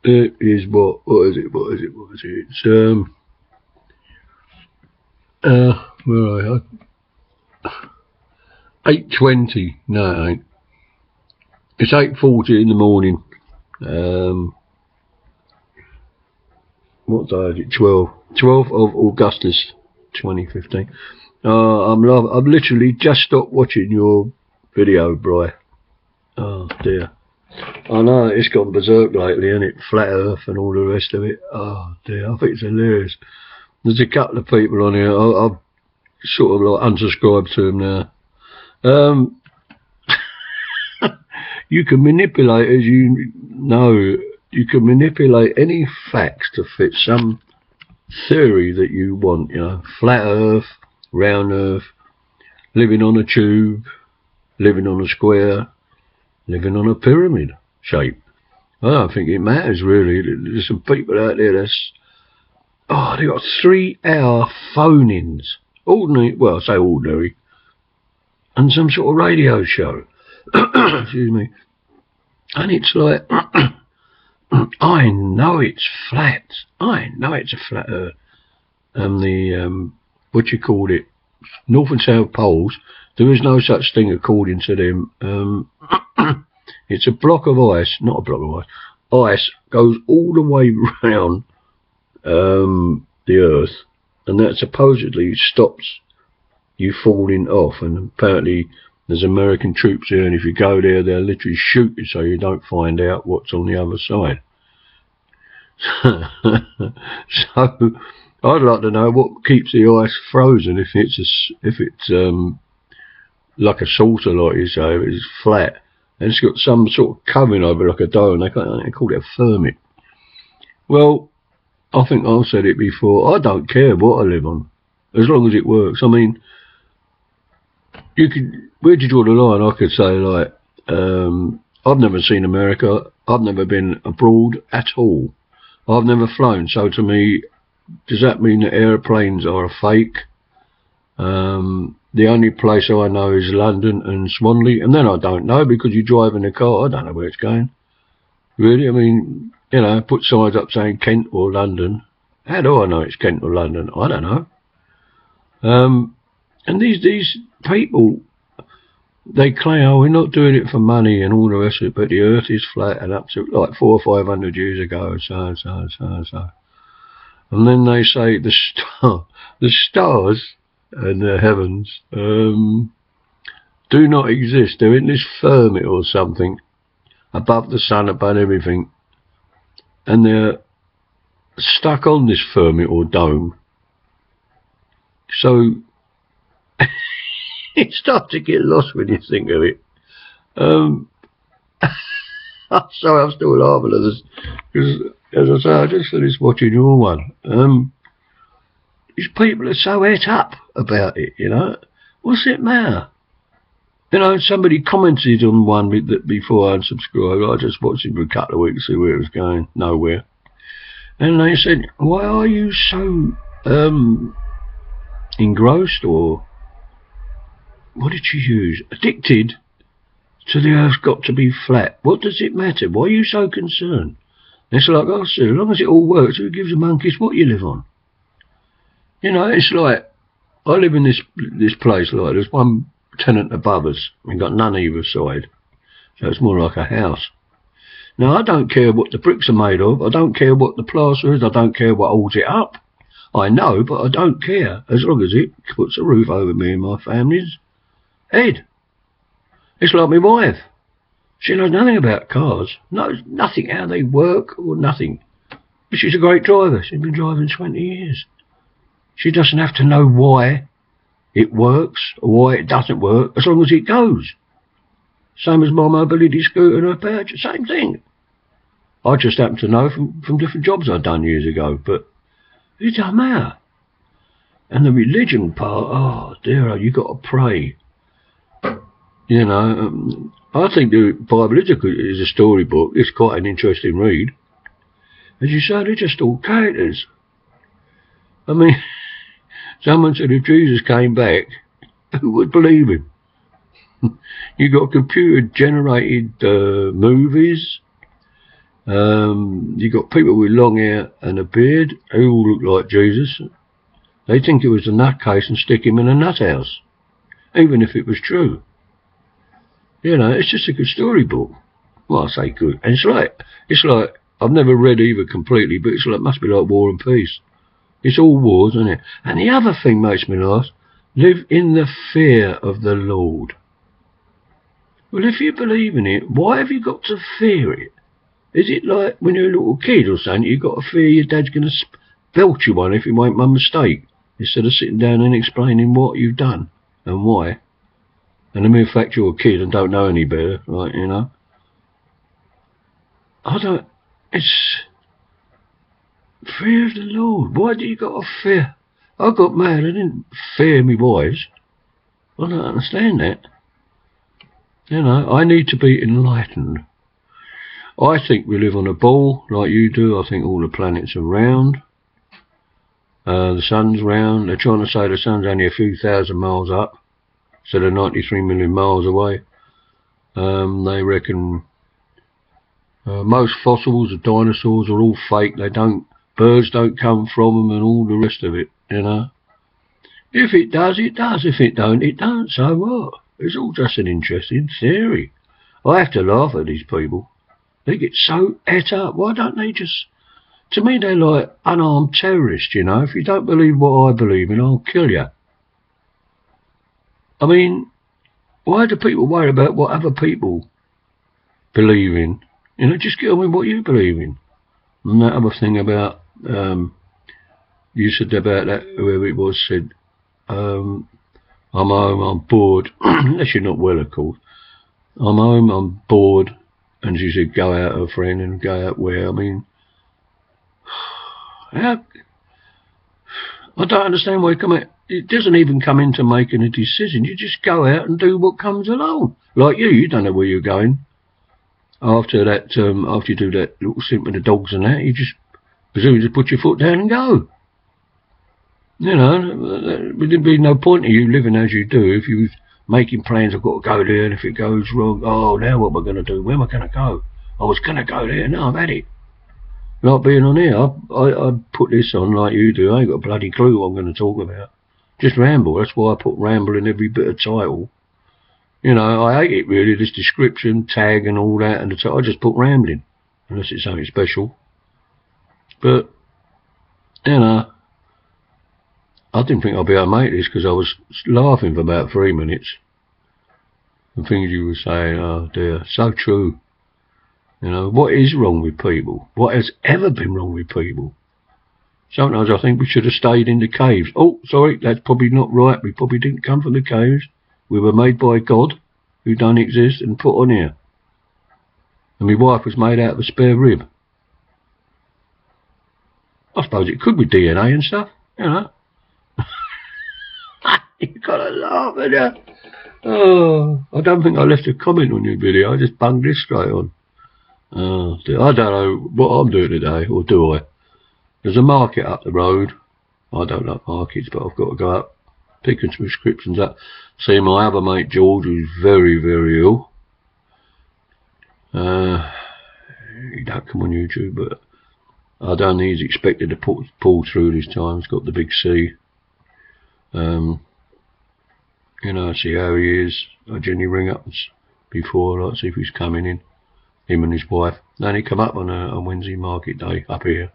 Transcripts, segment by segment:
It is what is it? It's where are I? 8:20. No, it ain't. It's 8:40 in the morning. What day is it? 12th of Augustus, 2015. I've literally just stopped watching your video, Bri. Oh dear. I know it's gone berserk lately, isn't it? Flat Earth and all the rest of it. Oh dear, I think it's hilarious. There's a couple of people on here. I've sort of like unsubscribed to them now. You can manipulate, as you know, you can manipulate any facts to fit some theory that you want. You know, flat Earth, round Earth, living on a tube, living on a square, living on a pyramid shape. I don't think it matters really. There's some people out there that's they got 3-hour phone-ins. Ordinary, well, I say ordinary, and some sort of radio show. Excuse me. And it's like, I know it's flat. I know it's a flat Earth. And the, what you call it, North and South Poles, there is no such thing according to them. It's a block of ice, not a block of ice. Ice goes all the way round the Earth, and that supposedly stops you falling off. And apparently there's American troops here, and if you go there, they'll literally shoot you so you don't find out what's on the other side. So I'd like to know what keeps the ice frozen. If it's like a saucer, like you say, if it's flat and it's got some sort of covering over like a dome, they call it a firmament. Well, I think I've said it before. I don't care what I live on, as long as it works. I mean, you could. Where'd you draw the line? I could say like, I've never seen America. I've never been abroad at all. I've never flown. So to me, does that mean that airplanes are a fake? The only place I know is London and Swanley, and then I don't know because you drive in a car. I don't know where it's going. Really, I mean, you know, put signs up saying Kent or London. How do I know it's Kent or London? I don't know. And these people, they claim, oh, we're not doing it for money and all the rest of it, but the Earth is flat and up to like 400 or 500 years ago, so. And then they say the stars and the heavens do not exist. They're in this firmament or something above the sun, above everything, and they're stuck on this firmament or dome. So it starts to get lost when you think of it. I'm sorry, I'm still laughing at this because, as I say, I just finished watching your one. These people are so het up about it, you know. What's it matter? You know, somebody commented on one that before I unsubscribed. I just watched it for a couple of weeks to see where it was going. Nowhere. And they said, why are you so engrossed, or what did you use? Addicted to the Earth's got to be flat. What does it matter? Why are you so concerned? And it's like I said, as long as it all works, who gives a monkey's what you live on? You know, it's like, I live in this place, like, there's one tenant above us. We've got none either side. So it's more like a house. Now, I don't care what the bricks are made of. I don't care what the plaster is. I don't care what holds it up. I know, but I don't care, as long as it puts a roof over me and my family's head. It's like my wife. She knows nothing about cars. Knows nothing how they work or nothing. But she's a great driver. She's been driving 20 years. She doesn't have to know why it works or why it doesn't work, as long as it goes. Same as my mobility scooter and her pouch, same thing. I just happen to know from different jobs I've done years ago, but it doesn't matter. And the religion part, oh dear, you got to pray. You know, I think the Bible is a storybook. It's quite an interesting read. As you say, they're just all characters. I mean, someone said if Jesus came back, who would believe him? You got computer-generated movies. You got people with long hair and a beard who all look like Jesus. They think it was a nutcase and stick him in a nut house, even if it was true. You know, it's just a good storybook. Well, I say good. And it's like I've never read either completely, but it must be like War and Peace. It's all wars, isn't it? And the other thing makes me laugh: live in the fear of the Lord. Well, if you believe in it, why have you got to fear it? Is it like when you're a little kid or something, you've got to fear your dad's going to belt you one if you make one mistake, instead of sitting down and explaining what you've done and why? And the mere fact you're a kid and don't know any better, like, you know. It's fear of the Lord. Why do you got to fear? I got mad, I didn't fear me wives. I don't understand that. You know, I need to be enlightened. I think we live on a ball, like you do. I think all the planets are round. The sun's round. They're trying to say the sun's only a few thousand miles up, so they're 93 million miles away. They reckon most fossils of dinosaurs are all fake. Birds don't come from them, and all the rest of it, you know. If it does, it does. If it don't, it don't. So what? It's all just an interesting theory. I have to laugh at these people. They get so et up. Why don't they just... To me, they're like unarmed terrorists, you know. If you don't believe what I believe in, I'll kill you. I mean, why do people worry about what other people believe in? You know, just get on with what you believe in. And that other thing about... you said about that, whoever it was said... I'm home, I'm bored. Unless you're not well, of course. I'm home, I'm bored. And she said, go out, her friend, and go out where? I mean, how? I don't understand why you come out. It doesn't even come into making a decision. You just go out and do what comes along. Like you don't know where you're going. After that, after you do that little stint with the dogs and that, you just presume just put your foot down and go. You know, there'd be no point in you living as you do if you was making plans. I've got to go there, and if it goes wrong, oh, now what am I going to do? Where am I going to go? I was going to go there, now I've had it. Like being on here, I put this on like you do. I ain't got a bloody clue what I'm going to talk about. Just ramble. That's why I put ramble in every bit of title. You know, I hate it really, this description, tag and all that, and I just put rambling, unless it's something special. But, you know, I didn't think I'd be able to make this because I was laughing for about 3 minutes. The things you were saying, oh dear, so true. You know, what is wrong with people? What has ever been wrong with people? Sometimes I think we should have stayed in the caves. Oh, sorry, that's probably not right. We probably didn't come from the caves. We were made by God, who don't exist, and put on here. And my wife was made out of a spare rib. I suppose it could be DNA and stuff, you know. You gotta laugh at that. Oh, I don't think I left a comment on your video. I just bunged this straight on. Oh, dear. I don't know what I'm doing today, or do I? There's a market up the road. I don't like markets, but I've got to go up, picking some prescriptions up. See my other mate George, who's very, very ill. He don't come on YouTube, but I don't think he's expected to pull through this time. He's got the big C. You know, see how he is. I generally ring up before, like, see if he's coming in. Him and his wife. Then he come up on a Wednesday market day up here.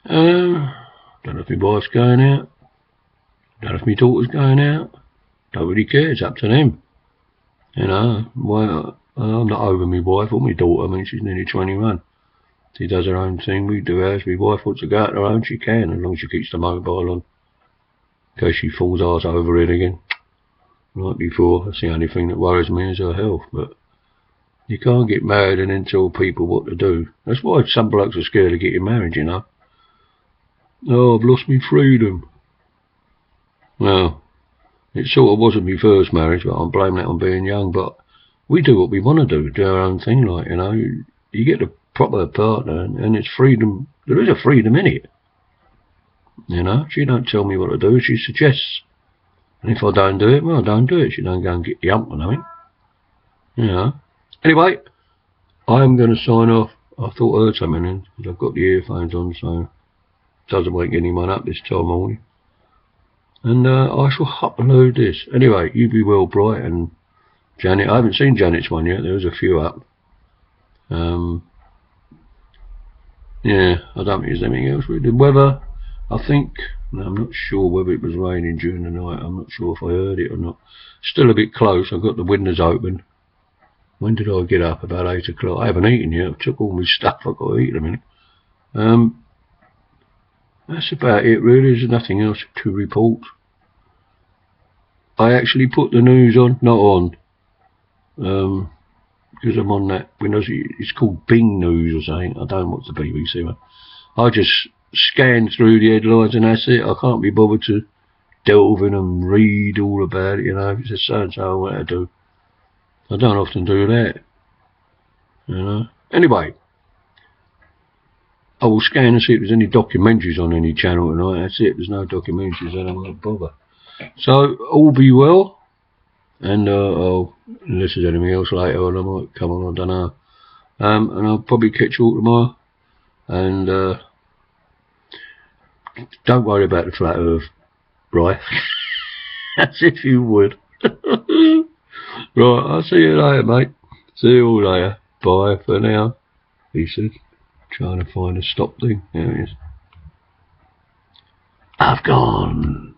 Don't know if my wife's going out. Don't know if my daughter's going out. Don't really care. It's up to them. You know, well, I'm not over my wife or my daughter. I mean, she's nearly 21. She does her own thing. We do ours. My wife wants to go out on her own. She can, as long as she keeps the mobile on. In case she falls arse over it again. Like before, that's the only thing that worries me is her health. But you can't get married and then tell people what to do. That's why some blokes are scared of getting married, you know. Oh, I've lost my freedom. Well, it sort of wasn't my first marriage, but I'm blaming that on being young. But we do what we want to do our own thing, like, you know. You get a proper partner, and it's freedom. There is a freedom in it. You know, she don't tell me what to do, she suggests. And if I don't do it, well, I don't do it. She don't go and get the hump or nothing. You know. Anyway, I'm going to sign off. I thought I heard something in, because I've got the earphones on, so it doesn't wake anyone up this time of morning. And I shall upload this. Anyway, you be well, Bright and Janet. I haven't seen Janet's one yet. There was a few up. Yeah, I don't think there's anything else. The weather, I think, no, I'm not sure whether it was raining during the night. I'm not sure if I heard it or not. Still a bit close. I've got the windows open. When did I get up? About 8 o'clock. I haven't eaten yet. I took all my stuff. I've got to eat in a minute. That's about it, really. There's nothing else to report. I actually put the news on, not on, because I'm on that Windows. It's called Bing News or something. I don't watch the BBC one. I just scan through the headlines and that's it. I can't be bothered to delve in and read all about it. You know, it's just so and so I want to do. I don't often do that. You know. Anyway, I will scan and see if there's any documentaries on any channel tonight. That's it. There's no documentaries. I don't want to bother. So all be well. And unless there's anything else later on, I might come on, I don't know. And I'll probably catch you all tomorrow. And don't worry about the flat earth, right? As if you would. Right, I'll see you later, mate. See you all later. Bye for now, he said. Trying to find a stop thing. There it is. I've gone.